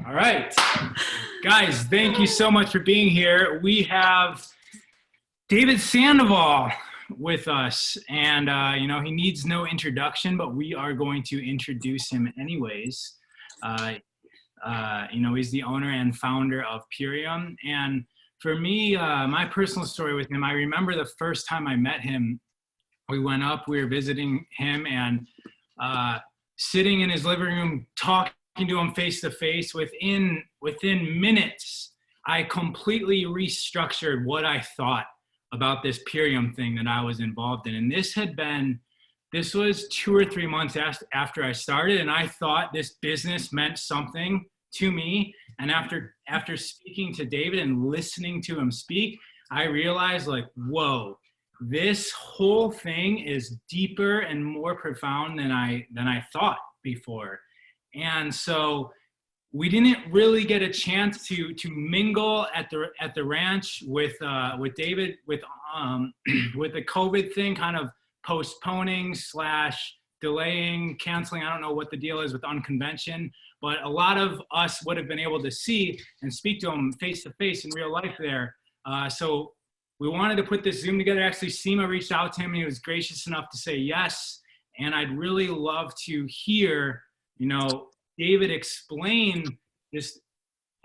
All right. Guys, thank you so much for being here. We have David Sandoval with us, and he needs no introduction, but we are going to introduce him anyways. He's the owner and founder of Purium, and for me, my personal story with him, I remember the first time I met him. We were visiting him, and sitting in his living room, talking to him face to face. Within minutes, I completely restructured what I thought about this Purium thing that I was involved in. And this was 2 or 3 months after I started, and I thought this business meant something to me. And after speaking to David and listening to him speak, I realized, like, whoa, this whole thing is deeper and more profound than I thought before. And so we didn't really get a chance to mingle at the ranch with David with the COVID thing kind of postponing / delaying, canceling. I don't know what the deal is with Unconvention, but a lot of us would have been able to see and speak to him face to face in real life there. So we wanted to put this Zoom together. Actually, Seema reached out to him, and he was gracious enough to say yes. And I'd really love to hear, David explain just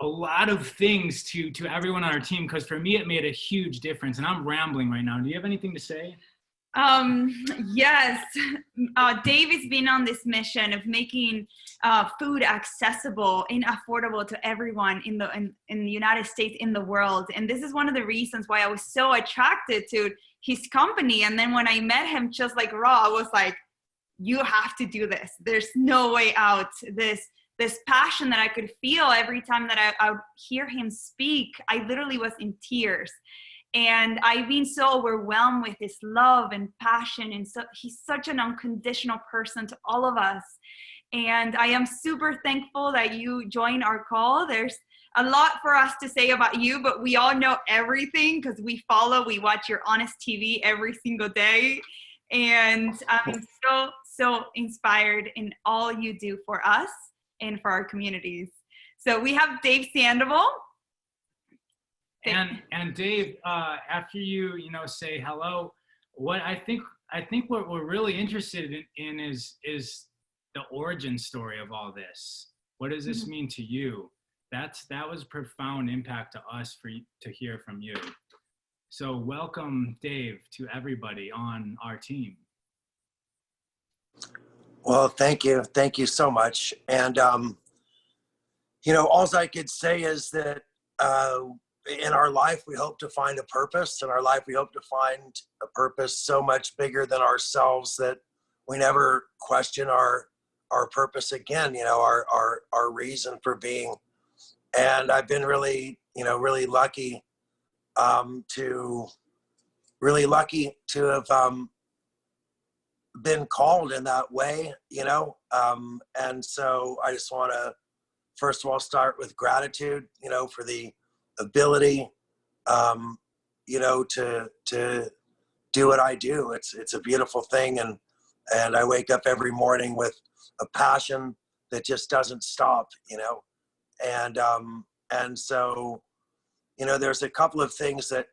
a lot of things to everyone on our team, because for me, it made a huge difference. And I'm rambling right now. Do you have anything to say? Yes. David's been on this mission of making food accessible and affordable to everyone in the United States, in the world. And this is one of the reasons why I was so attracted to his company. And then when I met him, just like raw, I was like, you have to do this. There's no way out. This passion that I could feel every time that I would hear him speak, I literally was in tears. And I've been so overwhelmed with his love and passion. And so he's such an unconditional person to all of us. And I am super thankful that you joined our call. There's a lot for us to say about you, but we all know everything because we watch your Honest TV every single day. And I'm so inspired in all you do for us and for our communities. So we have Dave Sandoval. And Dave, after you say hello, what I think what we're really interested in is the origin story of all this. What does this mean to you? That was a profound impact to us to hear from you. So welcome, Dave, to everybody on our team. Well, thank you so much. And all I could say is that in our life, we hope to find a purpose. In our life, we hope to find a purpose so much bigger than ourselves that we never question our purpose again, our reason for being. And I've been really lucky to have been called in that way, and so I just want to, first of all, start with gratitude, for the ability, to do what I do. It's a beautiful thing. And I wake up every morning with a passion that just doesn't stop, and so, there's a couple of things that,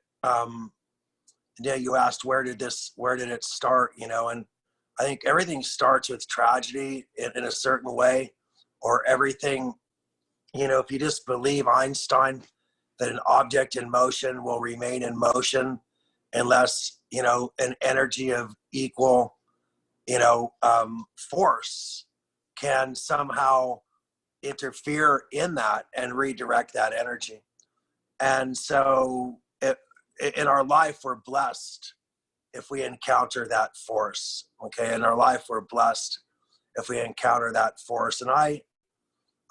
you asked, where did it start, and I think everything starts with tragedy in a certain way, or everything, if you just believe Einstein, that an object in motion will remain in motion unless, an energy of equal, force can somehow interfere in that and redirect that energy. And so in our life, we're blessed if we encounter that force. Okay. In our life, we're blessed if we encounter that force. And I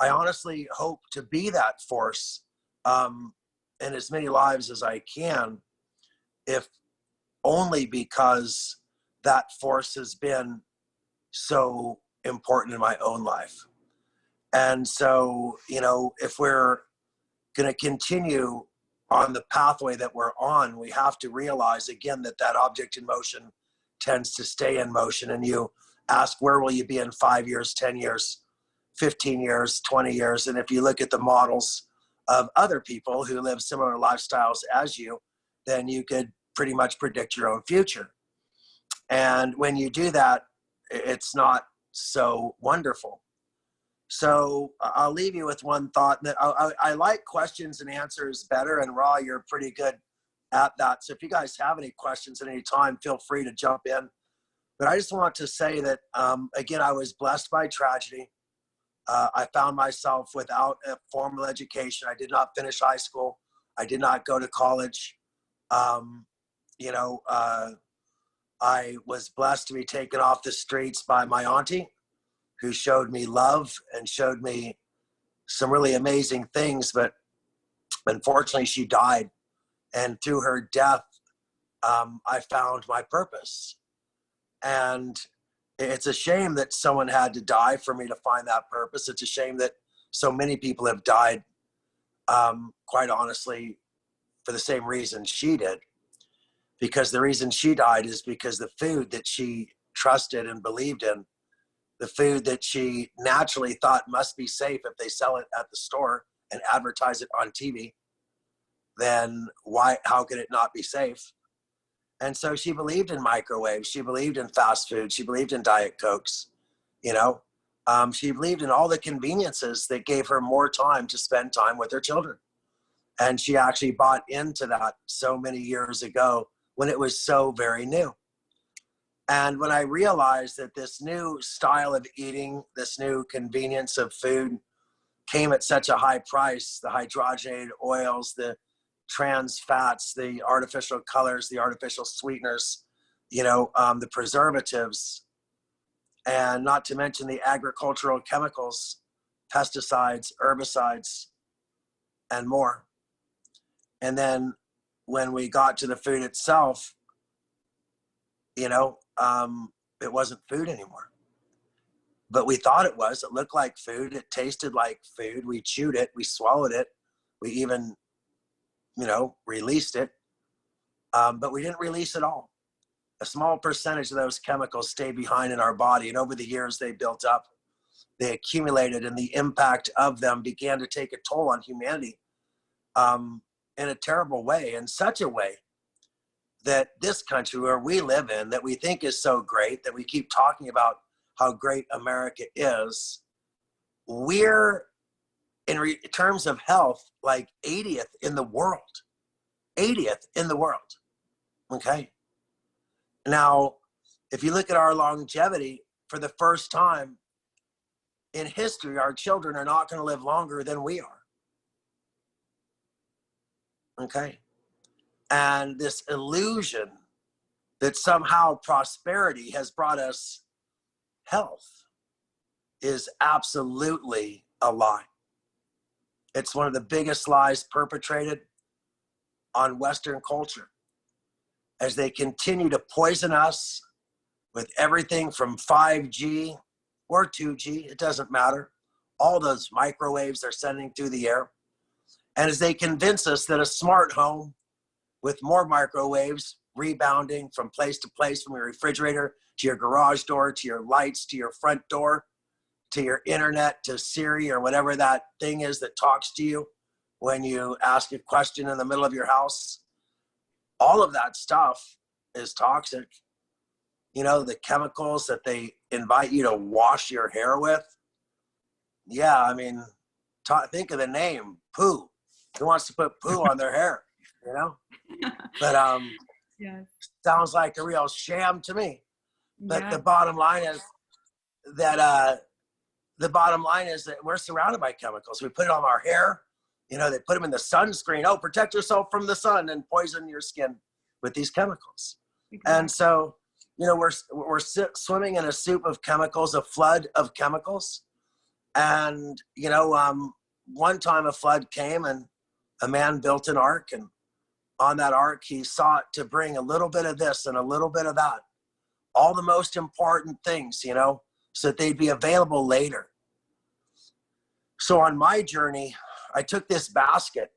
honestly hope to be that force in as many lives as I can, if only because that force has been so important in my own life. And so, if we're going to continue on the pathway that we're on, we have to realize again that object in motion tends to stay in motion. And you ask, where will you be in 5 years, 10 years, 15 years, 20 years. And if you look at the models of other people who live similar lifestyles as you, then you could pretty much predict your own future. And when you do that, it's not so wonderful. So I'll leave you with one thought that I like questions and answers better. And Ra, you're pretty good at that. So if you guys have any questions at any time, feel free to jump in. But I just want to say that, again, I was blessed by tragedy. I found myself without a formal education. I did not finish high school. I did not go to college. You know, I was blessed to be taken off the streets by my auntie, who showed me love and showed me some really amazing things. But unfortunately, she died. And through her death, I found my purpose. And it's a shame that someone had to die for me to find that purpose. It's a shame that so many people have died, quite honestly, for the same reason she did. Because the reason she died is because the food that she trusted and believed in, the food that she naturally thought must be safe if they sell it at the store and advertise it on TV, then how could it not be safe? And so she believed in microwaves. She believed in fast food. She believed in Diet Cokes, you know. She believed in all the conveniences that gave her more time to spend time with her children. And she actually bought into that so many years ago when it was so very new. And when I realized that this new style of eating, this new convenience of food came at such a high price, the hydrogenated oils, the trans fats, the artificial colors, the artificial sweeteners, you know, the preservatives, and not to mention the agricultural chemicals, pesticides, herbicides, and more. And then when we got to the food itself, you know, it wasn't food anymore. But we thought it was. It looked like food. It tasted like food. We chewed it. We swallowed it. We even, you know, released it. But we didn't release it all. A small percentage of those chemicals stayed behind in our body. And over the years, they built up. They accumulated, and the impact of them began to take a toll on humanity in a terrible way, in such a way that this country where we live in, that we think is so great, that we keep talking about how great America is, we're, in terms of health, like 80th in the world. 80th in the world, okay? Now, if you look at our longevity, for the first time in history, our children are not going to live longer than we are. Okay? And this illusion that somehow prosperity has brought us health is absolutely a lie. It's one of the biggest lies perpetrated on Western culture as they continue to poison us with everything from 5G or 2G, it doesn't matter, all those microwaves they're sending through the air. And as they convince us that a smart home with more microwaves rebounding from place to place, from your refrigerator to your garage door, to your lights, to your front door, to your internet, to Siri or whatever that thing is that talks to you when you ask a question in the middle of your house, all of that stuff is toxic. You know, the chemicals that they invite you to wash your hair with. Yeah, I mean, think of the name, poo. Who wants to put poo on their hair, you know? But Yes. sounds like a real sham to me. But Yeah. the bottom line is that we're surrounded by chemicals. We put it on our hair. You know, they put them in the sunscreen. Oh, protect yourself from the sun, and poison your skin with these chemicals. Exactly. And so, you know, we're swimming in a soup of chemicals, a flood of chemicals. And, you know, one time a flood came and a man built an ark, and on that ark, he sought to bring a little bit of this and a little bit of that, all the most important things, you know, so that they'd be available later. So on my journey, I took this basket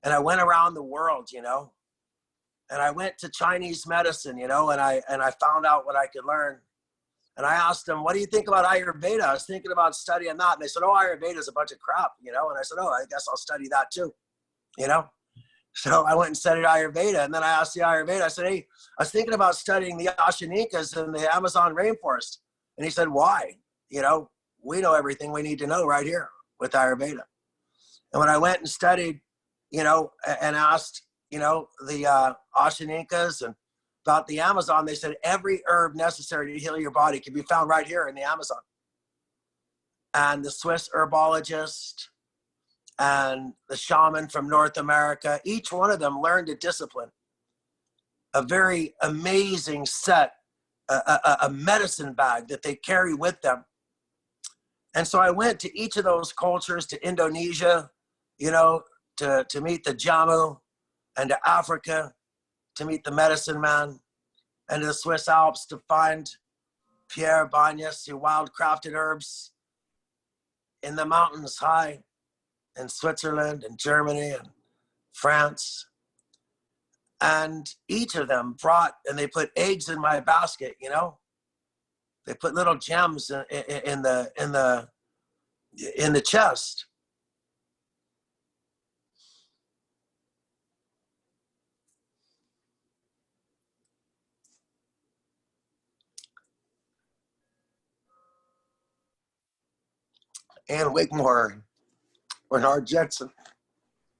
and I went around the world, you know, and I went to Chinese medicine, you know, and I found out what I could learn. And I asked them, what do you think about Ayurveda? I was thinking about studying that. And they said, oh, Ayurveda is a bunch of crap, you know? And I said, oh, I guess I'll study that too, you know? So I went and studied Ayurveda. And then I asked the Ayurveda, I said, hey, I was thinking about studying the Ashanikas in the Amazon rainforest. And he said, why? You know, we know everything we need to know right here with Ayurveda. And when I went and studied, you know, and asked, you know, the Ashanikas and about the Amazon, they said every herb necessary to heal your body can be found right here in the Amazon. And the Swiss herbologist and the shaman from North America, each one of them learned a discipline, a very amazing set, a medicine bag that they carry with them. And so I went to each of those cultures, to Indonesia, you know, to meet the Jamu, and to Africa to meet the medicine man, and to the Swiss Alps to find Pierre Bagnes, who wildcrafted herbs in the mountains high in Switzerland and Germany and France. And each of them brought, and they put eggs in my basket, you know. They put little gems in the chest. Ann Wigmore, Bernard Jensen,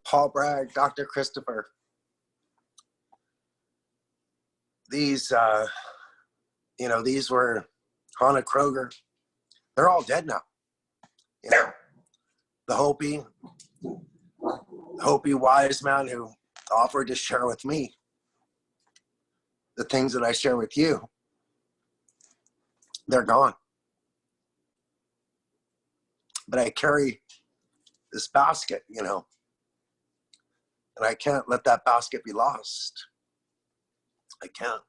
Paul Bragg, Dr. Christopher. These, you know, these were Hannah Kroger. They're all dead now. You know, the Hopi wise man who offered to share with me the things that I share with you, they're gone. But I carry this basket, you know, and I can't let that basket be lost. I can't.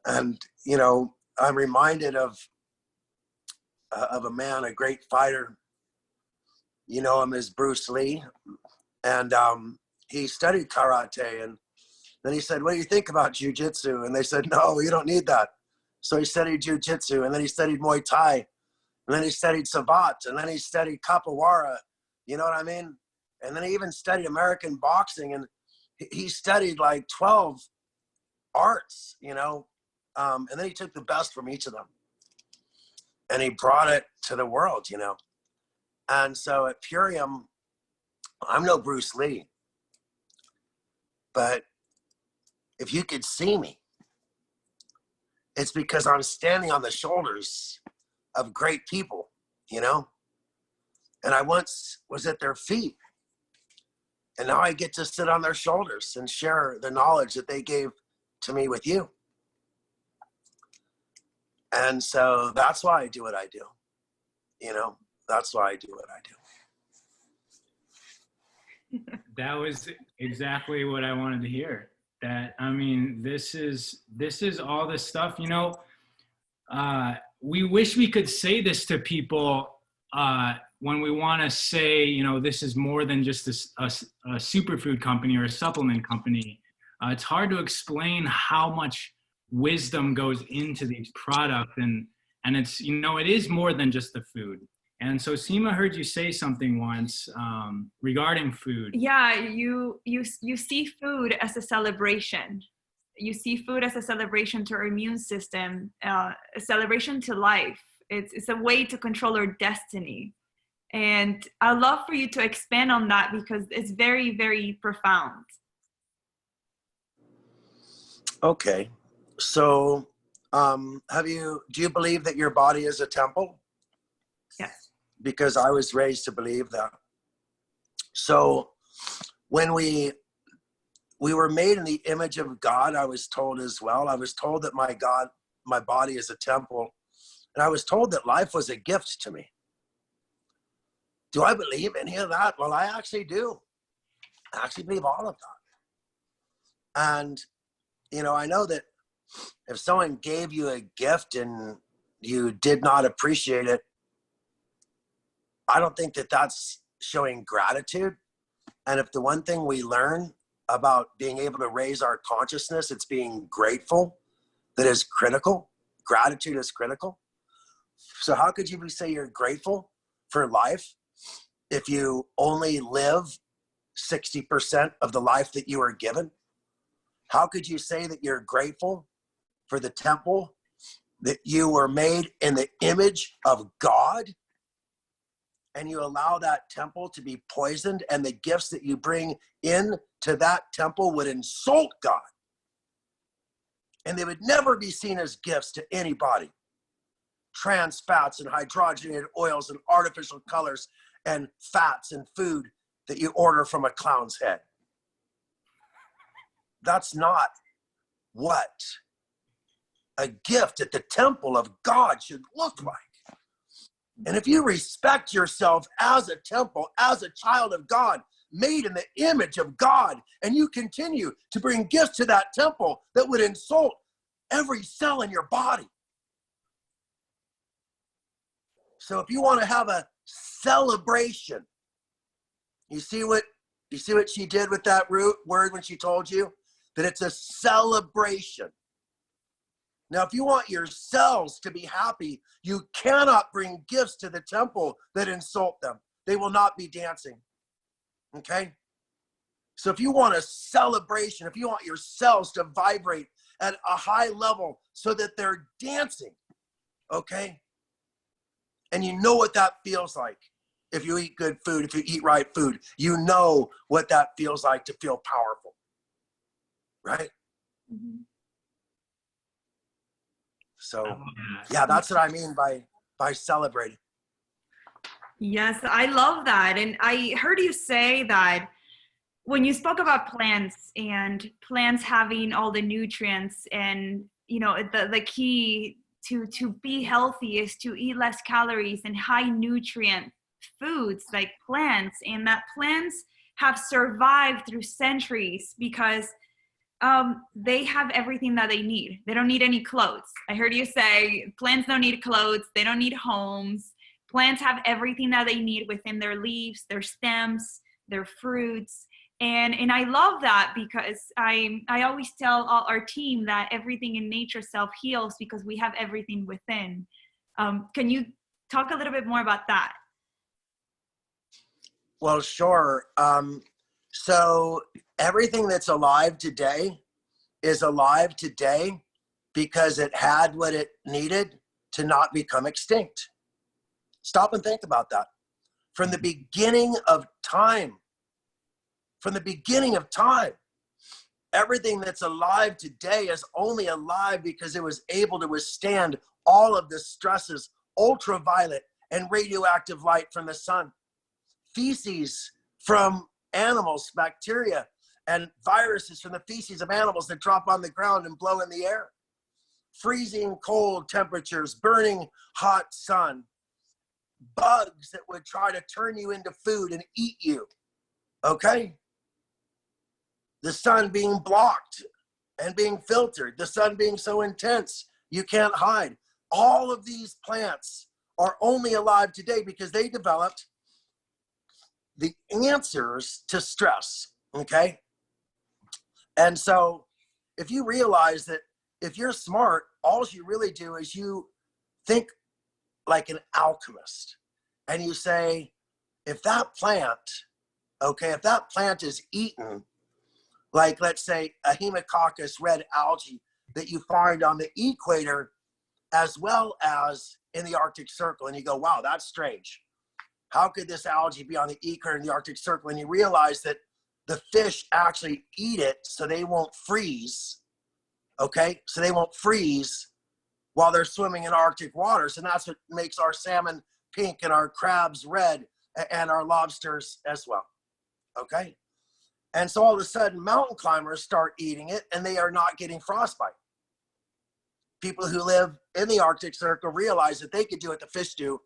And, you know, I'm reminded of a man, a great fighter. You know him as Bruce Lee. And he studied karate. And then he said, what do you think about jiu-jitsu? And they said, no, you don't need that. So he studied jiu-jitsu, and then he studied Muay Thai. And then he studied Savat, and then he studied Kapawara, you know what I mean? And then he even studied American boxing, and he studied like 12 arts, you know? And then he took the best from each of them, and he brought it to the world, you know? And so at Purium, I'm no Bruce Lee, but if you could see me, it's because I'm standing on the shoulders of great people, you know? And I once was at their feet, and now I get to sit on their shoulders and share the knowledge that they gave to me with you. And so that's why I do what I do, you know? That's why I do what I do. That was exactly what I wanted to hear. That, I mean, this is all this stuff, you know, we wish we could say this to people when we want to say, you know, this is more than just a superfood company or a supplement company. It's hard to explain how much wisdom goes into these products, and it's, you know, it is more than just the food. And so Seema heard you say something once regarding food. Yeah, you see food as a celebration. You see food as a celebration to our immune system, a celebration to life. It's a way to control our destiny. And I'd love for you to expand on that, because it's very, very profound. Okay. So do you believe that your body is a temple? Yes. Because I was raised to believe that. So when we were made in the image of God, I was told as well. I was told that my body is a temple. And I was told that life was a gift to me. Do I believe any of that? Well, I actually do. I actually believe all of that. And, you know, I know that if someone gave you a gift and you did not appreciate it, I don't think that that's showing gratitude. And if the one thing we learn about being able to raise our consciousness, it's being grateful, that is critical. gratitude is critical. So how could you say you're grateful for life if you only live 60% of the life that you were given? How could you say that you're grateful for the temple that you were made in the image of God, and you allow that temple to be poisoned, and the gifts that you bring in to that temple would insult God, and they would never be seen as gifts to anybody? Trans fats and hydrogenated oils and artificial colors and fats and food that you order from a clown's head. That's not what a gift at the temple of God should look like. And if you respect yourself as a temple, as a child of God, made in the image of God, and you continue to bring gifts to that temple that would insult every cell in your body. So if you want to have a celebration, you see what she did with that root word when she told you that it's a celebration. Now, if you want your cells to be happy, you cannot bring gifts to the temple that insult them. They will not be dancing. Okay? So if you want a celebration, if you want your cells to vibrate at a high level so that they're dancing, okay? And you know what that feels like. If you eat good food, if you eat right food, you know what that feels like to feel powerful, right? Mm-hmm. So, yeah, that's what I mean by celebrating. Yes, I love that. And I heard you say that when you spoke about plants and plants having all the nutrients, and the key to be healthy is to eat less calories and high nutrient foods like plants, and that plants have survived through centuries because they have everything that they need. They don't need any clothes. I heard you say plants don't need clothes. They don't need homes. Plants have everything that they need within their leaves, their stems, their fruits. And I love that because I always tell our team that everything in nature self-heals because we have everything within. Can you talk a little bit more about that? Well, sure. So everything that's alive today is alive today because it had what it needed to not become extinct. Stop and think about that. From the beginning of time, everything that's alive today is only alive because it was able to withstand all of the stresses, ultraviolet and radioactive light from the sun, feces from animals, bacteria, and viruses from the feces of animals that drop on the ground and blow in the air, freezing cold temperatures, burning hot sun, bugs that would try to turn you into food and eat you, okay? The sun being blocked and being filtered, the sun being so intense you can't hide. All of these plants are only alive today because they developed the answers to stress, okay? And so if you realize that if you're smart, all you really do is you think like an alchemist, and you say, if that plant is eaten, like let's say a Hemococcus red algae that you find on the equator as well as in the Arctic Circle, and you go, wow, that's strange. How could this algae be on the equator in the Arctic Circle? And you realize that the fish actually eat it so they won't freeze, okay? So they won't freeze while they're swimming in Arctic waters, and that's what makes our salmon pink and our crabs red and our lobsters as well, okay? And so all of a sudden, mountain climbers start eating it, and they are not getting frostbite. People who live in the Arctic Circle realize that they could do what the fish do,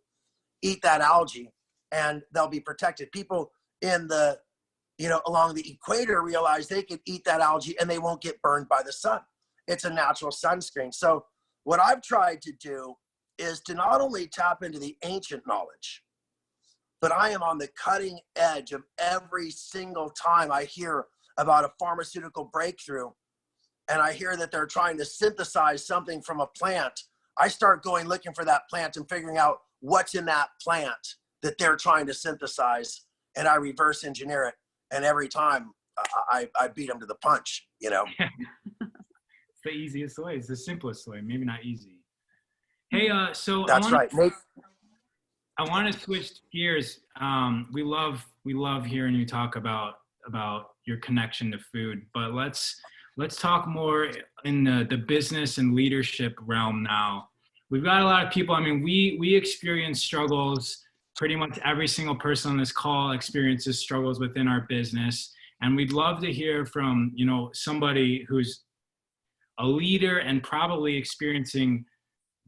eat that algae, and they'll be protected. People in the, along the equator realize they could eat that algae and they won't get burned by the sun. It's a natural sunscreen. So what I've tried to do is to not only tap into the ancient knowledge, but I am on the cutting edge of every single time I hear about a pharmaceutical breakthrough, and I hear that they're trying to synthesize something from a plant I start going looking for that plant and figuring out what's in that plant that they're trying to synthesize, and I reverse engineer it. And every time I beat them to the punch, you know. It's the easiest way. It's the simplest way. Maybe not easy. Hey, so That's right. Nate. I want to switch gears. We love hearing you talk about your connection to food, but let's talk more in the business and leadership realm now. We've got a lot of people. I mean, we experience struggles. Pretty much every single person on this call experiences struggles within our business, and we'd love to hear from, you know, somebody who's a leader and probably experiencing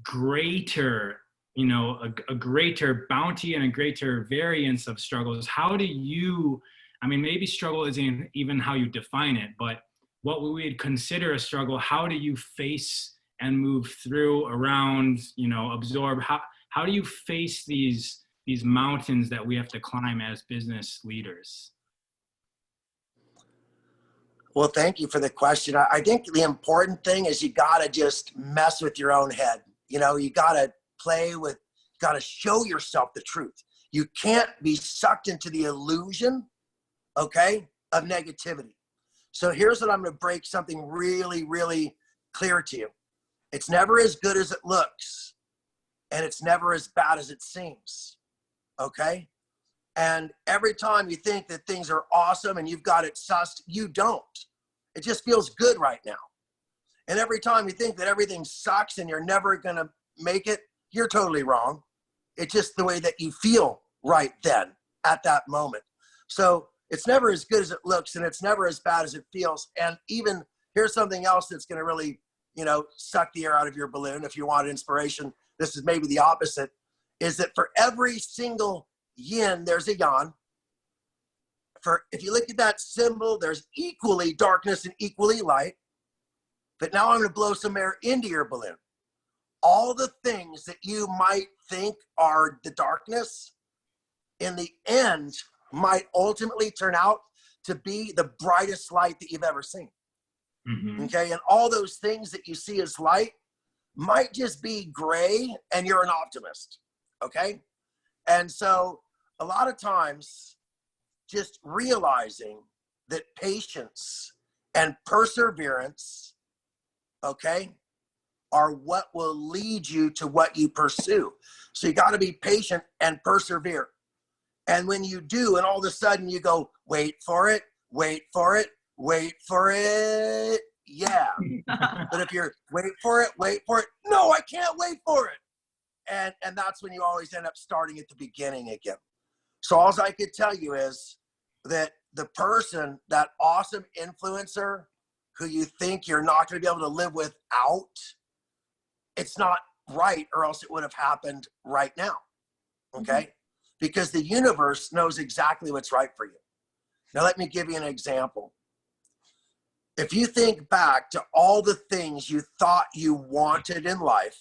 greater, you know, a greater bounty and a greater variance of struggles. How do you, I mean, maybe struggle isn't even how you define it, but what we would consider a struggle, how do you face and move through, around, you know, absorb? How do you face these mountains that we have to climb as business leaders? Well, thank you for the question. I think the important thing is you got to just mess with your own head. You know, you got to got to show yourself the truth. You can't be sucked into the illusion, okay, of negativity. So here's what I'm going to break something really, really clear to you. It's never as good as it looks, and it's never as bad as it seems, okay? And every time you think that things are awesome and you've got it sussed, you don't. It just feels good right now. And every time you think that everything sucks and you're never going to make it, you're totally wrong. It's just the way that you feel right then at that moment. So it's never as good as it looks, and it's never as bad as it feels. And even here's something else that's going to really, you know, suck the air out of your balloon. If you want inspiration, this is maybe the opposite, is that for every single yin, there's a yang. If you look at that symbol, there's equally darkness and equally light. But now I'm going to blow some air into your balloon. All the things that you might think are the darkness, in the end, might ultimately turn out to be the brightest light that you've ever seen. Mm-hmm. Okay, and all those things that you see as light might just be gray, and you're an optimist. Okay, and so a lot of times, just realizing that patience and perseverance, okay, are what will lead you to what you pursue. So you got to be patient and persevere. And when you do, and all of a sudden you go, wait for it, wait for it, wait for it. Yeah. But if you're wait for it, no, I can't wait for it. And that's when you always end up starting at the beginning again. So all I could tell you is that the person, that awesome influencer who you think you're not going to be able to live without, it's not right, or else it would have happened right now. Okay? Mm-hmm. Because the universe knows exactly what's right for you. Now, let me give you an example. If you think back to all the things you thought you wanted in life,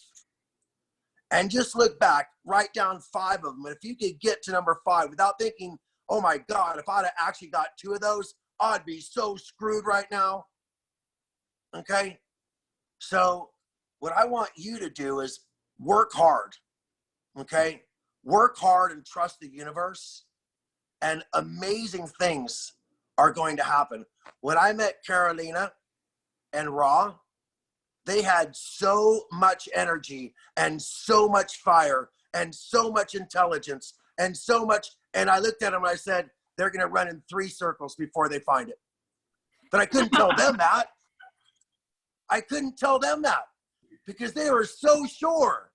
and just look back, write down 5 of them. And if you could get to number 5 without thinking, oh my God, if I'd have actually got 2 of those, I'd be so screwed right now. Okay? So what I want you to do is work hard. Okay? Work hard and trust the universe, and amazing things are going to happen. When I met Carolina and Ra, they had so much energy and so much fire and so much intelligence and so much. And I looked at them and I said, they're going to run in 3 circles before they find it. But I couldn't tell them that. I couldn't tell them that because they were so sure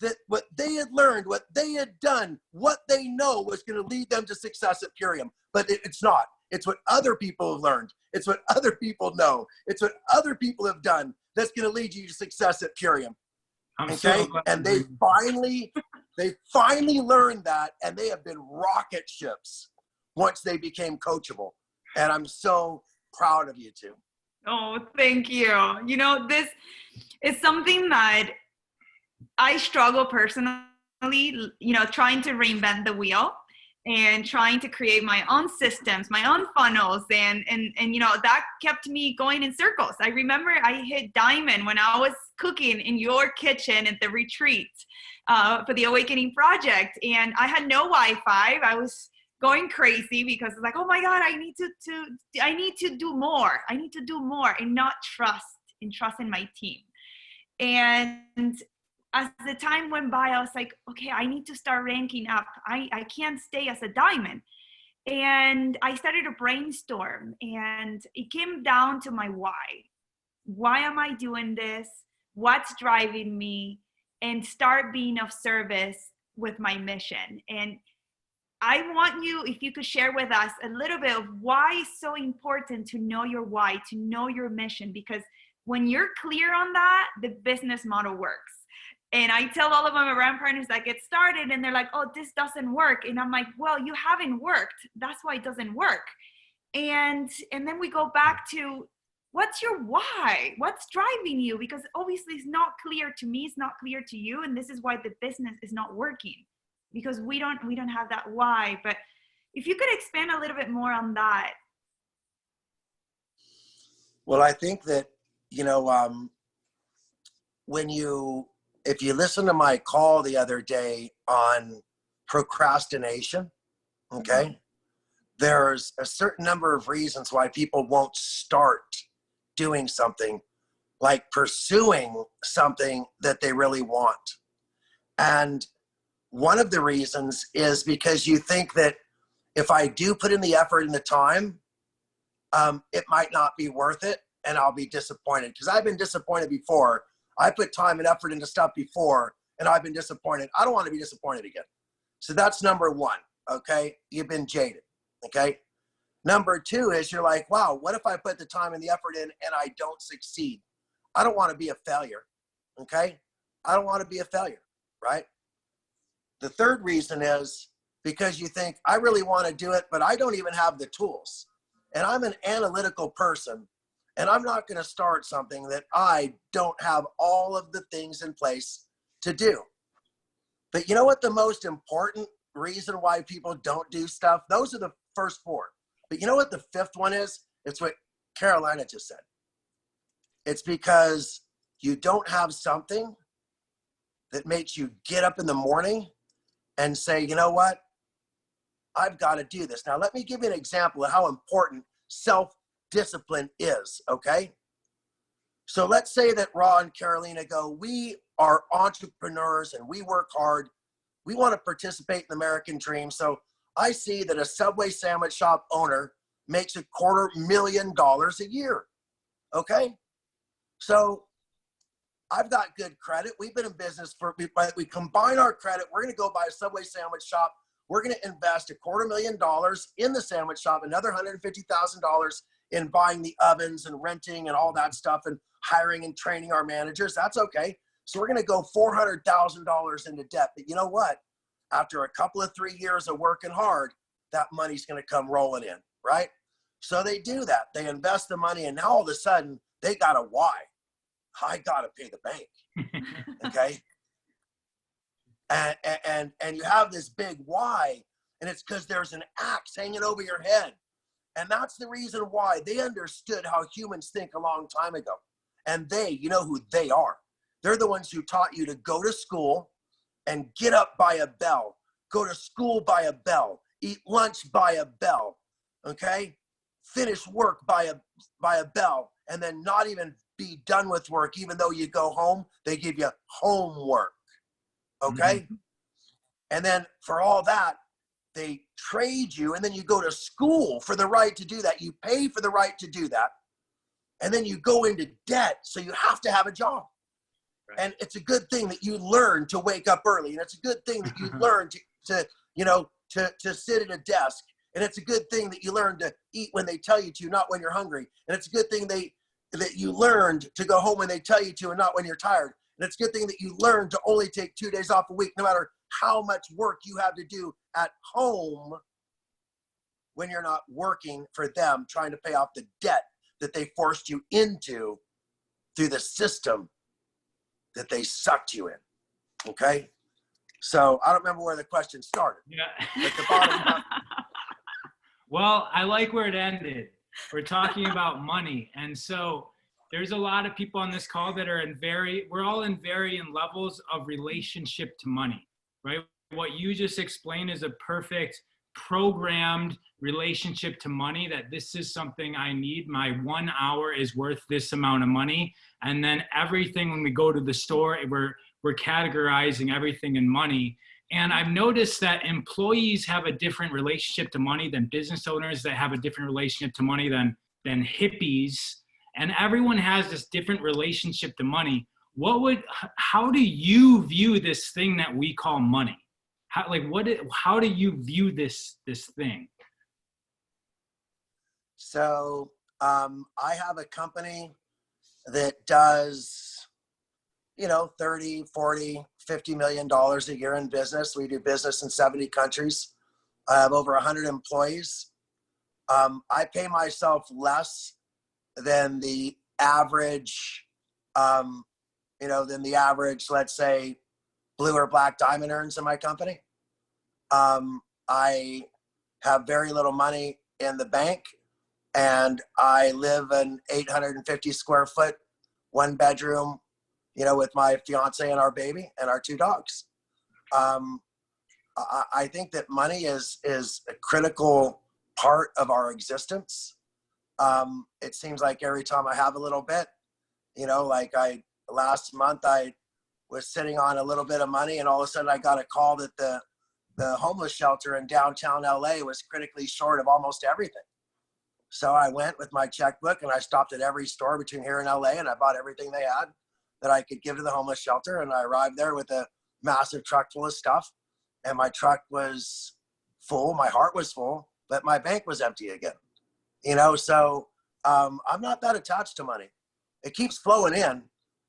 that what they had learned, what they had done, what they know was going to lead them to success at Purium. But it's not. It's what other people have learned. It's what other people know. It's what other people have done that's going to lead you to success at Purium. Okay? And they finally learned that, and they have been rocket ships once they became coachable. And I'm so proud of you two. Oh, thank you. You know, this is something that I struggle personally, you know, trying to reinvent the wheel. and trying to create my own systems, my own funnels. And you know, that kept me going in circles. I remember I hit diamond when I was cooking in your kitchen at the retreat for the Awakening Project. And I had no Wi-Fi. I was going crazy because it's like, oh my God, I need to do more. I need to do more and not trust in my team. And as the time went by, I was like, okay, I need to start ranking up. I can't stay as a diamond. And I started to brainstorm, and it came down to my why. Why am I doing this? What's driving me? And start being of service with my mission. And I want you, if you could share with us a little bit of why it's so important to know your why, to know your mission, because when you're clear on that, the business model works. And I tell all of my brand partners that get started and they're like, oh, this doesn't work. And I'm like, well, you haven't worked. That's why it doesn't work. And then we go back to, what's your why? What's driving you? Because obviously it's not clear to me, it's not clear to you. And this is why the business is not working, because we don't have that why. But if you could expand a little bit more on that. Well, I think that, you know, if you listen to my call the other day on procrastination, okay, there's a certain number of reasons why people won't start doing something, like pursuing something that they really want. And one of the reasons is because you think that if I do put in the effort and the time, it might not be worth it and I'll be disappointed. Because I've been disappointed before. I put time and effort into stuff before and I've been disappointed. I don't want to be disappointed again. So that's number one, okay? You've been jaded, okay? Number two is you're like, wow, what if I put the time and the effort in and I don't succeed? I don't want to be a failure, okay? I don't want to be a failure, right? The third reason is because you think, I really want to do it, but I don't even have the tools. And I'm an analytical person, and I'm not going to start something that I don't have all of the things in place to do. But you know what the most important reason why people don't do stuff? Those are the first four. But you know what the fifth one is? It's what Carolina just said. It's because you don't have something that makes you get up in the morning and say, you know what? I've got to do this. Now, let me give you an example of how important self-discipline is, okay? So let's say that Ra and Carolina go, we are entrepreneurs and we work hard. We want to participate in the American dream. So I see that a Subway sandwich shop owner makes $250,000 a year, okay? So I've got good credit. We've been in business we combine our credit. We're going to go buy a Subway sandwich shop. We're going to invest $250,000 in the sandwich shop, another $150,000 in buying the ovens and renting and all that stuff and hiring and training our managers. That's okay. So we're going to go $400,000 into debt. But you know what? After a couple of 3 years of working hard, that money's going to come rolling in, right? So they do that. They invest the money, and now all of a sudden they got a why. I got to pay the bank, okay? And you have this big why, and it's because there's an axe hanging over your head. And that's the reason why they understood how humans think a long time ago. And you know who they are. They're the ones who taught you to go to school and get up by a bell, go to school by a bell, eat lunch by a bell, okay? Finish work by a bell, and then not even be done with work. Even though you go home, they give you homework, okay? Mm-hmm. And then for all that, they trade you, and then you go to school for the right to do that. You pay for the right to do that, and then you go into debt, so you have to have a job. Right. And it's a good thing that you learn to wake up early, and it's a good thing that you learn to sit at a desk, and it's a good thing that you learn to eat when they tell you to, not when you're hungry. And it's a good thing that you learned to go home when they tell you to and not when you're tired. And it's a good thing that you learned to only take 2 days off a week, no matter how much work you have to do at home when you're not working for them, trying to pay off the debt that they forced you into through the system that they sucked you in, okay? So I don't remember where the question started. Yeah. But the bottom Well, I like where it ended. We're talking about money. And so there's a lot of people on this call that are we're all in varying levels of relationship to money, right? What you just explained is a perfect programmed relationship to money, that this is something I need. My 1 hour is worth this amount of money. And then everything, when we go to the store, we're categorizing everything in money. And I've noticed that employees have a different relationship to money than business owners, that have a different relationship to money than hippies. And everyone has this different relationship to money. How do you view this thing that we call money? How do you view this thing? So I have a company that does, 30, 40, $50 million a year in business. We do business in 70 countries. I have over 100 employees. I pay myself less than the average, let's say, blue or black diamond earns in my company. I have very little money in the bank, and I live an 850 square foot, 1 bedroom, with my fiance and our baby and our 2 dogs. I think that money is a critical part of our existence. It seems like every time I have a little bit, last month I was sitting on a little bit of money, and all of a sudden I got a call that the homeless shelter in downtown LA was critically short of almost everything. So I went with my checkbook and I stopped at every store between here and LA, and I bought everything they had that I could give to the homeless shelter. And I arrived there with a massive truck full of stuff, and my truck was full, my heart was full, but my bank was empty again. So I'm not that attached to money. It keeps flowing in.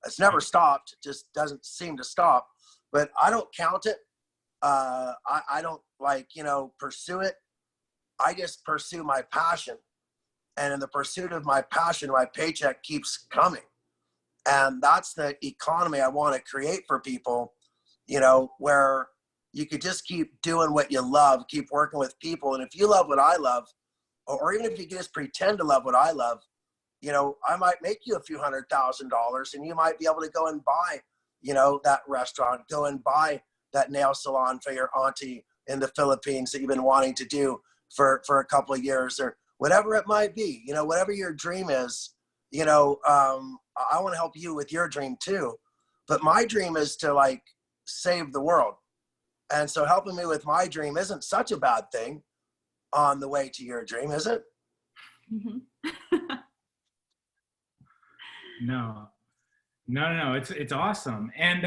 It's never stopped. It just doesn't seem to stop. But I don't count it. I don't pursue it. I just pursue my passion. And in the pursuit of my passion, my paycheck keeps coming. And that's the economy I want to create for people, where you could just keep doing what you love, keep working with people. And if you love what I love, or even if you just pretend to love what I love, I might make you a few $100,000, and you might be able to go and buy, that restaurant, go and buy that nail salon for your auntie in the Philippines that you've been wanting to do for a couple of years, or whatever it might be, whatever your dream is, I want to help you with your dream too. But my dream is to save the world. And so helping me with my dream isn't such a bad thing on the way to your dream, is it? Mm-hmm. No, it's awesome. And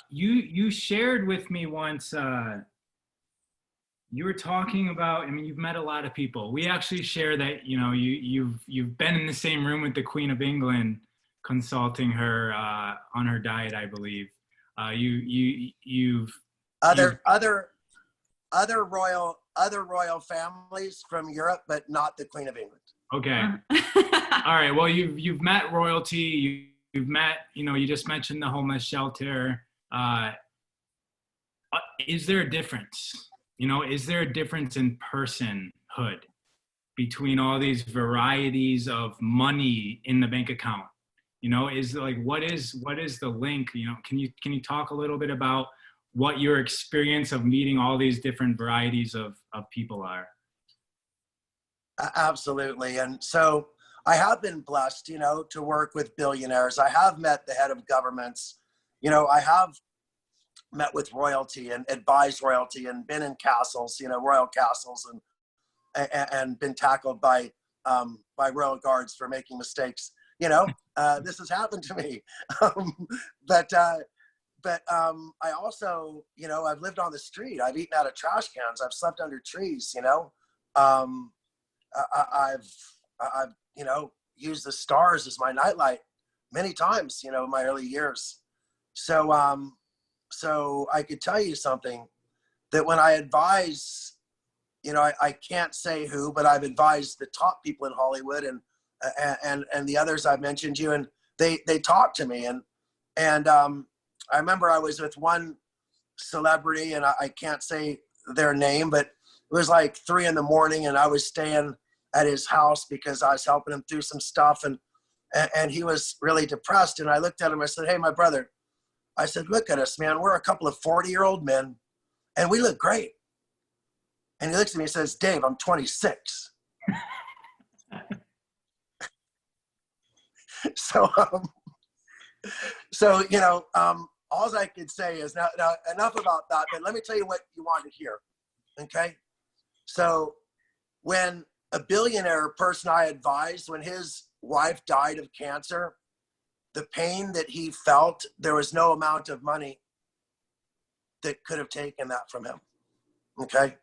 you shared with me once, you were talking about, you've met a lot of people. We actually share that, you've been in the same room with the Queen of England, consulting her on her diet, I believe. You've other royal families from Europe, but not the Queen of England. Okay. All right. Well, you've met royalty. You've met, you just mentioned the homeless shelter. Is there a difference? Is there a difference in personhood between all these varieties of money in the bank account? Is what is the link? Can you talk a little bit about what your experience of meeting all these different varieties of people are? Absolutely. And so I have been blessed, to work with billionaires. I have met the head of governments. I have met with royalty and advised royalty and been in castles, royal castles, and been tackled by royal guards for making mistakes. This has happened to me. But I also, I've lived on the street. I've eaten out of trash cans. I've slept under trees. I've used the stars as my nightlight many times, in my early years. So I could tell you something, that when I advise, I can't say who, but I've advised the top people in Hollywood and the others I've mentioned you, and they talk to me. And I remember I was with one celebrity, and I can't say their name, but it was like 3 a.m. and I was staying at his house because I was helping him through some stuff, and he was really depressed. And I looked at him, I said, "Hey, my brother," I said, "look at us, man. We're a couple of 40-year-old men and we look great." And he looks at me and says, "Dave, I'm 26. So, all I could say is now enough about that, but let me tell you what you want to hear. Okay. So when a billionaire person I advised, when his wife died of cancer, the pain that he felt, there was no amount of money that could have taken that from him. Okay.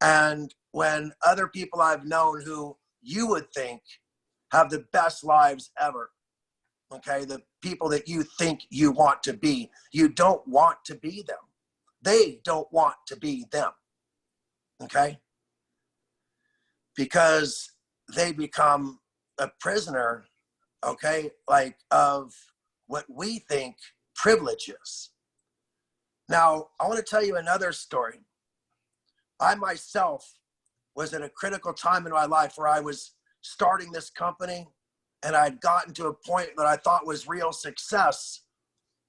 And when other people I've known who you would think have the best lives ever, okay, the people that you think you want to be, you don't want to be them. They don't want to be them. Okay. Because they become a prisoner, okay, like of what we think privilege is. Now, I want to tell you another story. I myself was at a critical time in my life where I was starting this company and I'd gotten to a point that I thought was real success.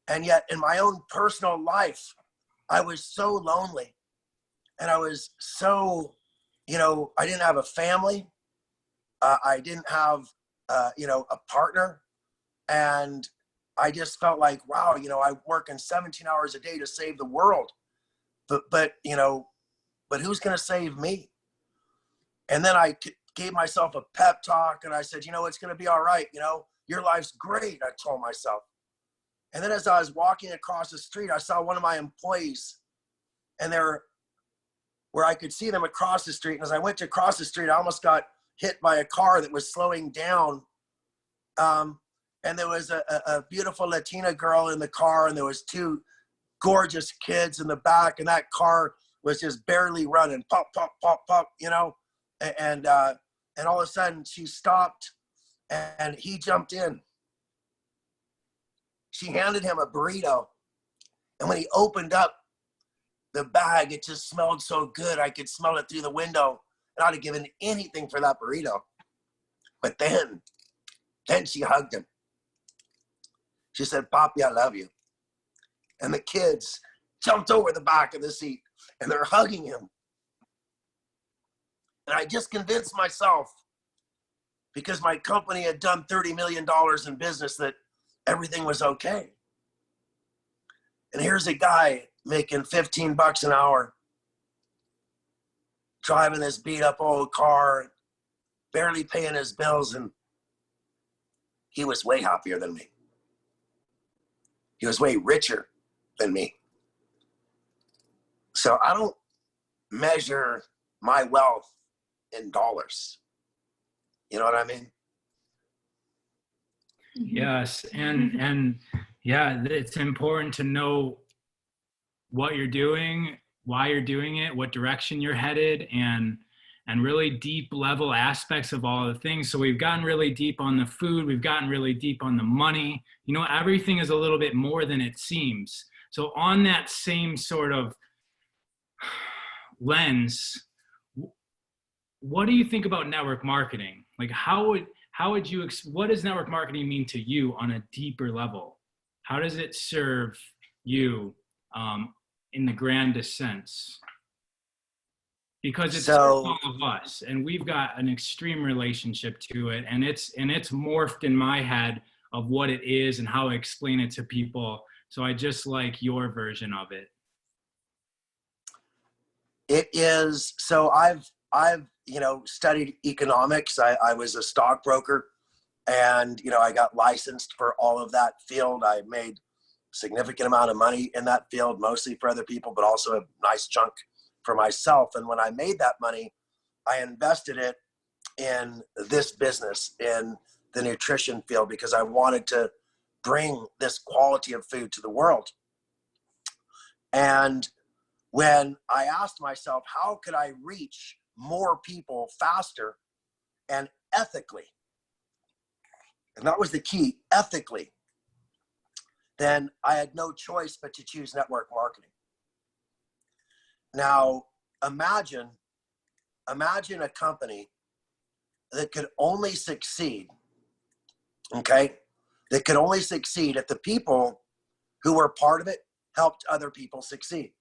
And yet in my own personal life, I was so lonely and I was so, I didn't have a family. I didn't have, a partner. And I just felt like, wow, I'm working 17 hours a day to save the world. But who's going to save me? And then I gave myself a pep talk and I said, it's going to be all right. Your life's great, I told myself. And then as I was walking across the street, I saw one of my employees and where I could see them across the street. And as I went to cross the street, I almost got hit by a car that was slowing down. And there was a beautiful Latina girl in the car, and there was 2 gorgeous kids in the back, and that car was just barely running, pop, pop, pop, pop, and all of a sudden she stopped and he jumped in. She handed him a burrito, and when he opened up the bag, it just smelled so good. I could smell it through the window, and I'd have given anything for that burrito. But then she hugged him. She said, "Papi, I love you." And the kids jumped over the back of the seat and they're hugging him. And I just convinced myself, because my company had done $30 million in business, that everything was okay. And here's a guy making $15 an hour, driving this beat up old car, barely paying his bills, and he was way happier than me. He was way richer than me. So I don't measure my wealth in dollars. You know what I mean? Yes. And yeah, it's important to know what you're doing, why you're doing it, what direction you're headed, and really deep level aspects of all the things. So we've gotten really deep on the food. We've gotten really deep on the money. Everything is a little bit more than it seems. So on that same sort of lens, what do you think about network marketing? Like what does network marketing mean to you on a deeper level? How does it serve you in the grandest sense? Because it's all of us, and we've got an extreme relationship to it, and it's morphed in my head of what it is and how I explain it to people. So I just like your version of it. It is. So I've studied economics. I was a stockbroker, and I got licensed for all of that field. I made a significant amount of money in that field, mostly for other people, but also a nice chunk for myself. And when I made that money, I invested it in this business, in the nutrition field, because I wanted to bring this quality of food to the world. And when I asked myself, how could I reach more people faster and ethically, and that was the key, ethically, then I had no choice but to choose network marketing. Now, imagine a company that could only succeed, okay? That could only succeed if the people who were part of it helped other people succeed.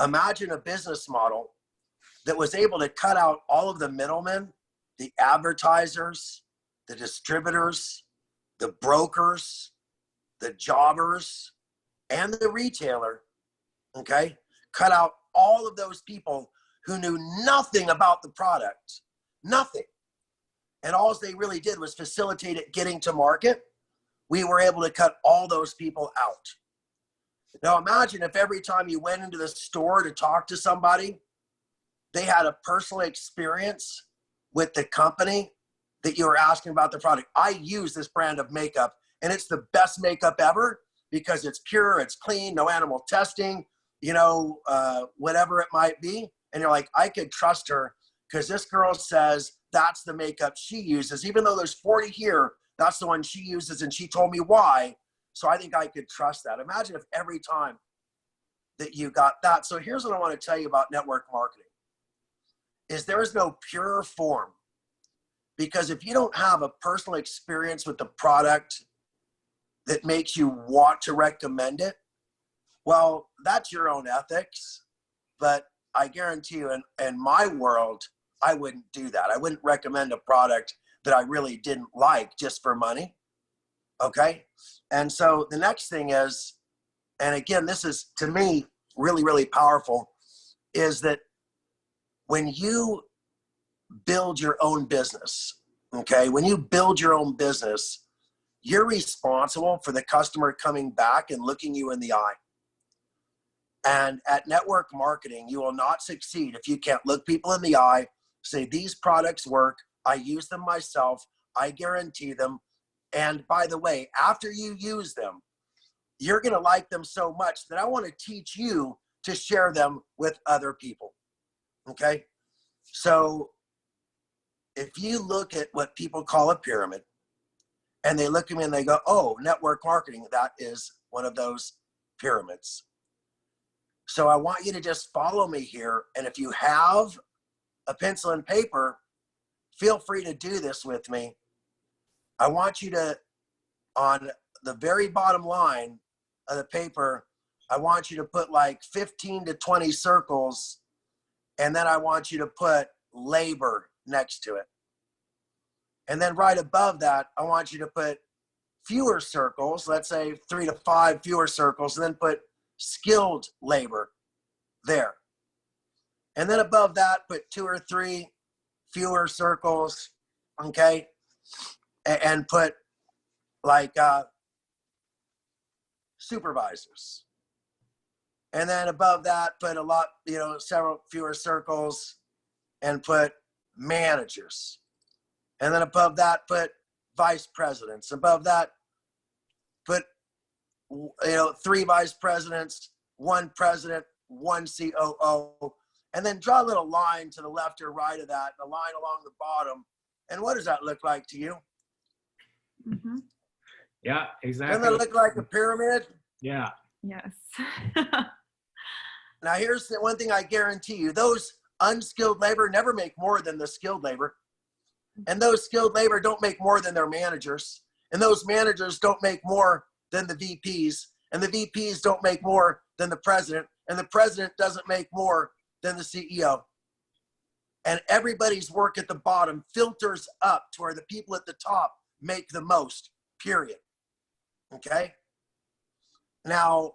Imagine a business model that was able to cut out all of the middlemen, the advertisers, the distributors, the brokers, the jobbers, and the retailer, okay? Cut out all of those people who knew nothing about the product, nothing. And all they really did was facilitate it getting to market. We were able to cut all those people out. Now imagine if every time you went into the store to talk to somebody, they had a personal experience with the company that you were asking about the product. I use this brand of makeup and it's the best makeup ever because it's pure, it's clean, no animal testing, you know, whatever it might be. And you're like, I could trust her because this girl says that's the makeup she uses. Even though there's 40 here, that's the one she uses and she told me why. So I think I could trust that. Imagine if every time that you got that. So here's what I want to tell you about network marketing is there is no pure form, because if you don't have a personal experience with the product that makes you want to recommend it, well, that's your own ethics. But I guarantee you in my world, I wouldn't do that. I wouldn't recommend a product that I really didn't like just for money. Okay. And so the next thing is, and again, this is to me really, really powerful, is that when you build your own business, okay, when you build your own business, you're responsible for the customer coming back and looking you in the eye. And at network marketing, you will not succeed if you can't look people in the eye, say, these products work, I use them myself, I guarantee them. And by the way, after you use them, you're going to like them so much that I want to teach you to share them with other people. Okay. So if you look at what people call a pyramid and they look at me and they go, oh, network marketing, that is one of those pyramids. So I want you to just follow me here. And if you have a pencil and paper, feel free to do this with me. I want you to, on the very bottom line of the paper, I want you to put like 15 to 20 circles. And then I want you to put labor next to it. And then right above that, I want you to put fewer circles, let's say 3 to 5 fewer circles, and then put skilled labor there. And then above that, put 2 or 3 fewer circles, okay? And put like supervisors. And then above that, put a lot, several fewer circles and put managers. And then above that, put vice presidents. Above that, put, 3 vice presidents, 1 president, 1 COO. And then draw a little line to the left or right of that, a line along the bottom. And what does that look like to you? Mm-hmm. Yeah, exactly. Doesn't it look like a pyramid? Yeah. Yes. Now, here's the one thing I guarantee you. Those unskilled labor never make more than the skilled labor. And those skilled labor don't make more than their managers. And those managers don't make more than the VPs. And the VPs don't make more than the president. And the president doesn't make more than the CEO. And everybody's work at the bottom filters up to where the people at the top make the most, period. Okay? Now,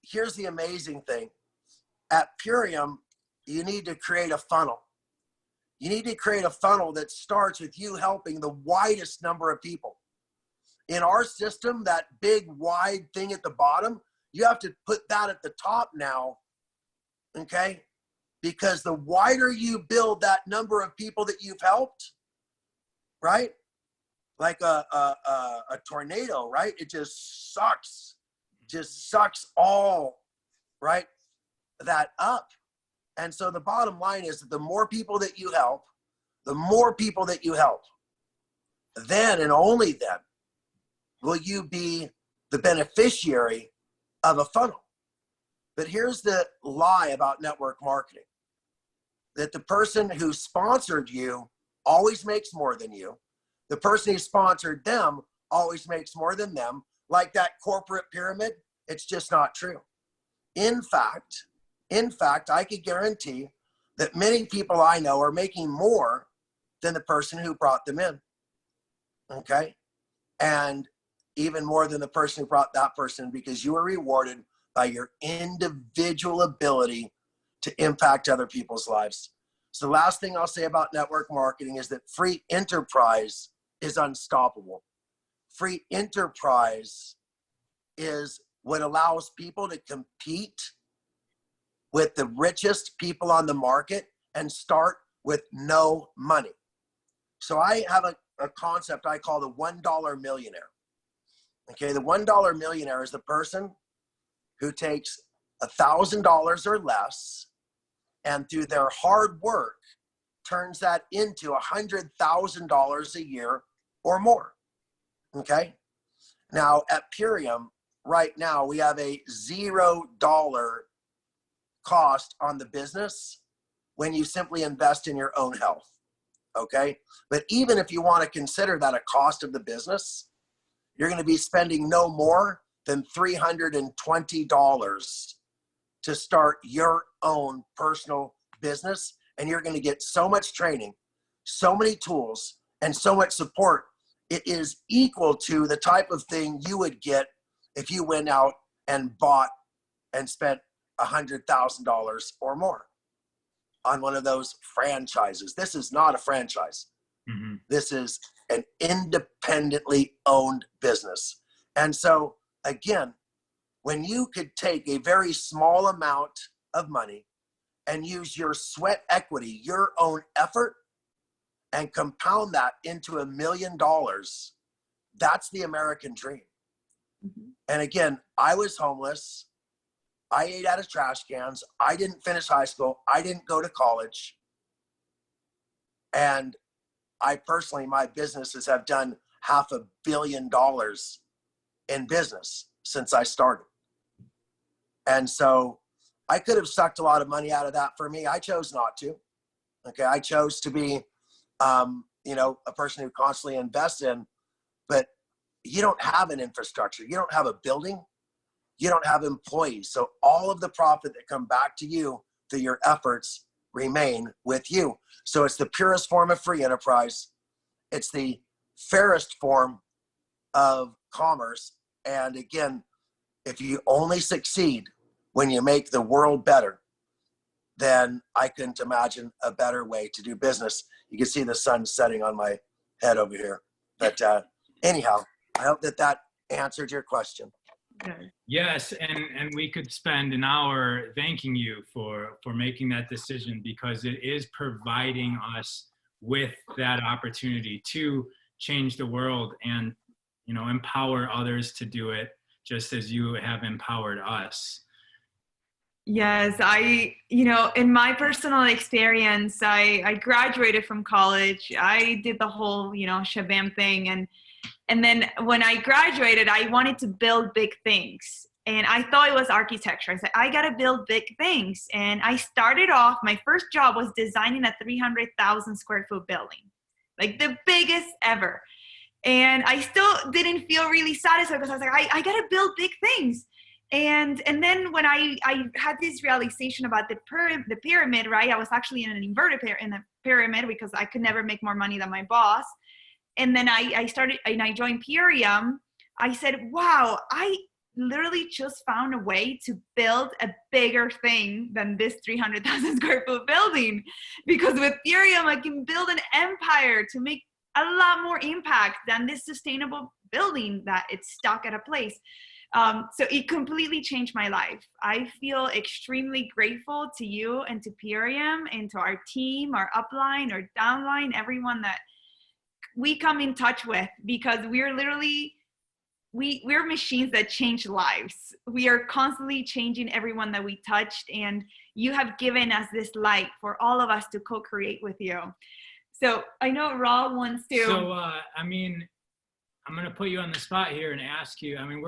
here's the amazing thing. At Purium, you need to create a funnel. You need to create a funnel that starts with you helping the widest number of people. In our system, that big wide thing at the bottom, you have to put that at the top now, okay? Because the wider you build that number of people that you've helped, right? Like a tornado, right? It just sucks all, right? That up. And so the bottom line is that the more people that you help, then and only then will you be the beneficiary of a funnel. But here's the lie about network marketing, that the person who sponsored you always makes more than you. The person who sponsored them always makes more than them. Like that corporate pyramid, it's just not true. In fact, I could guarantee that many people I know are making more than the person who brought them in. Okay? And even more than the person who brought that person, because you are rewarded by your individual ability to impact other people's lives. So the last thing I'll say about network marketing is that free enterprise is unstoppable. Free enterprise is what allows people to compete with the richest people on the market and start with no money. So I have a concept I call the $1 millionaire. Okay, the $1 millionaire is the person who takes $1,000 or less and through their hard work turns that into $100,000 a year or more. Okay, now at Purium right now we have a $0 cost on the business when you simply invest in your own health. Okay, but even if you want to consider that a cost of the business, you're going to be spending no more than $320 to start your own personal business. And you're going to get so much training, so many tools, and so much support. It is equal to the type of thing you would get if you went out and bought and spent $100,000 or more on one of those franchises. This is not a franchise. Mm-hmm. This is an independently owned business. And so again, when you could take a very small amount of money and use your sweat equity, your own effort, and compound that into $1 million, that's the American dream. Mm-hmm. And again, I was homeless. I ate out of trash cans. I didn't finish high school. I didn't go to college. And I personally, my businesses have done $500 million in business since I started. And so I could have sucked a lot of money out of that. For me, I chose not to. Okay, I chose to be, a person who constantly invests in, but you don't have an infrastructure. You don't have a building. You don't have employees. So all of the profit that come back to you through your efforts remain with you. So it's the purest form of free enterprise. It's the fairest form of commerce. And again, if you only succeed when you make the world better, then I couldn't imagine a better way to do business. You can see the sun setting on my head over here. But anyhow, I hope that answered your question. Yes, and we could spend an hour thanking you for making that decision, because it is providing us with that opportunity to change the world and, empower others to do it just as you have empowered us. Yes, in my personal experience, I graduated from college. I did the whole, shabam thing. And then when I graduated, I wanted to build big things. And I thought it was architecture. I said, I got to build big things. And I started off, my first job was designing a 300,000 square foot building, like the biggest ever. And I still didn't feel really satisfied because I was like, I got to build big things. And then when I had this realization about the pyramid, right? I was actually in an inverted pyramid because I could never make more money than my boss. And then I joined Purium. I said, wow, I literally just found a way to build a bigger thing than this 300,000 square foot building. Because with Purium, I can build an empire to make a lot more impact than this sustainable building that it's stuck at a place. So it completely changed my life. I feel extremely grateful to you and to Purium and to our team, our upline, our downline, everyone that we come in touch with, because we're literally, we're machines that change lives. We are constantly changing everyone that we touched, and you have given us this light for all of us to co-create with you. So I know Raul wants to. So, I'm going to put you on the spot here and ask you, I mean,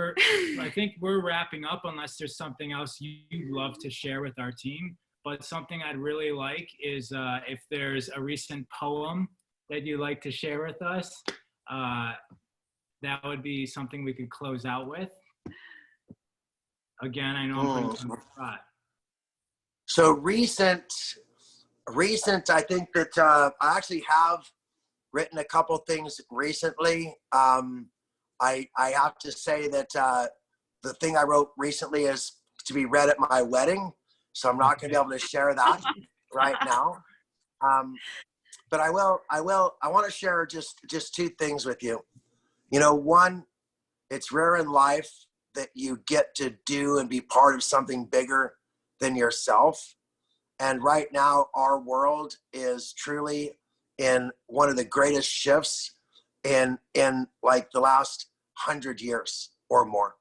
I think we're wrapping up unless there's something else you'd love to share with our team. But something I'd really like is if there's a recent poem that you'd like to share with us, that would be something we could close out with. Again, I know I'm putting you on the spot. So recent, I think that I actually have written a couple things recently. I have to say that the thing I wrote recently is to be read at my wedding. So I'm not going to be able to share that right now. But I want to share just two things with you. You know, one, it's rare in life that you get to do and be part of something bigger than yourself. And right now, our world is truly in one of the greatest shifts in like the last 100 years or more.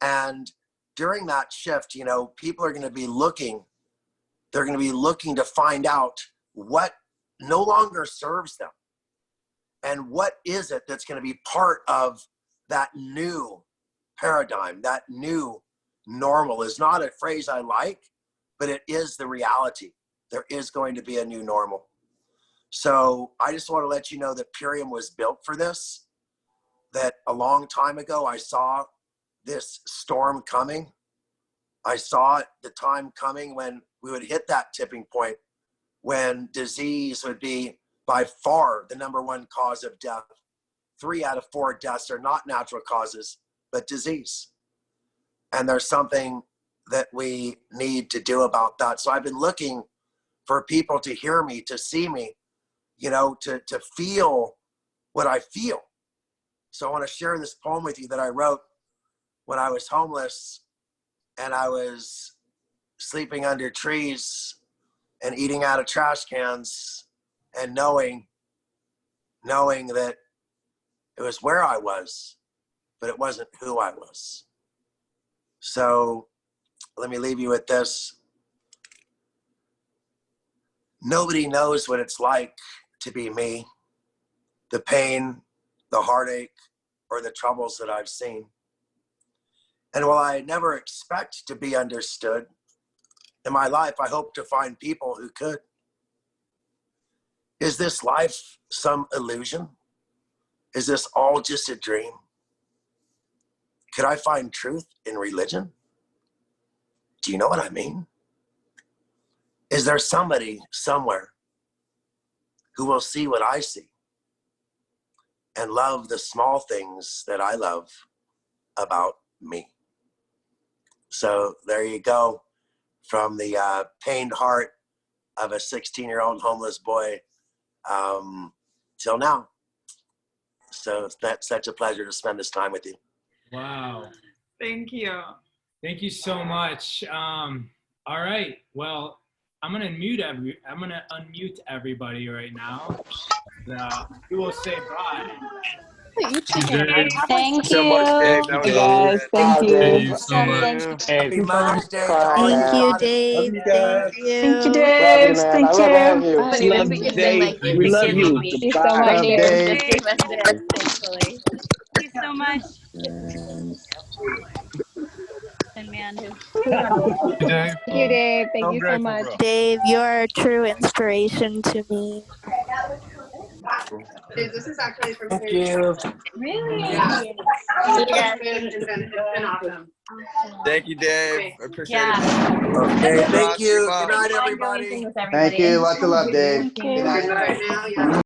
And during that shift, you know, people are going to be looking, they're going to be looking to find out what no longer serves them. And what is it that's going to be part of that new paradigm, that new normal is not a phrase I like, but it is the reality. There is going to be a new normal. So I just want to let you know that Purium was built for this, that a long time ago, I saw this storm coming. I saw the time coming when we would hit that tipping point, when disease would be by far the #1 cause of death. 3 out of 4 deaths are not natural causes, but disease. And there's something that we need to do about that. So I've been looking for people to hear me, to see me, you know, to feel what I feel. So I want to share this poem with you that I wrote when I was homeless and I was sleeping under trees and eating out of trash cans and knowing that it was where I was, but it wasn't who I was. So let me leave you with this. Nobody knows what it's like to be me, the pain, the heartache, or the troubles that I've seen. And while I never expect to be understood, in my life, I hope to find people who could. Is this life some illusion? Is this all just a dream? Could I find truth in religion? Do you know what I mean? Is there somebody somewhere who will see what I see and love the small things that I love about me? So there you go, from the pained heart of a 16-year-old homeless boy till now. So that's such a pleasure to spend this time with you. Wow. Thank you. Thank you so much. All right. Well, I'm gonna unmute everybody right now. We will say bye. Thank so you. much, Dave. That was Guys, thank you. Thank you so much. Happy Mother's Day to all Thank you you, mothers. Dave. you guys. Thank you. Thank you, Love Dave. you, man. Thank I you. love all of you. Bye. Love you, Dave. We love you. Thank you so much, Goodbye. Dave. Just gave us this, thankfully. Thank you so much. And man, Dave. Thank you, Dave. Thank So you so grateful, much. bro. Dave, you're a true inspiration to me. This is actually from Thank you. really? Yeah. Yes. It's been awesome. Thank you, Dave. I appreciate Yeah. it. Okay, thank Rock your you. mom. Good night, everybody. Thank you. Lots of love, Dave. Okay. Good night. Right now, yeah.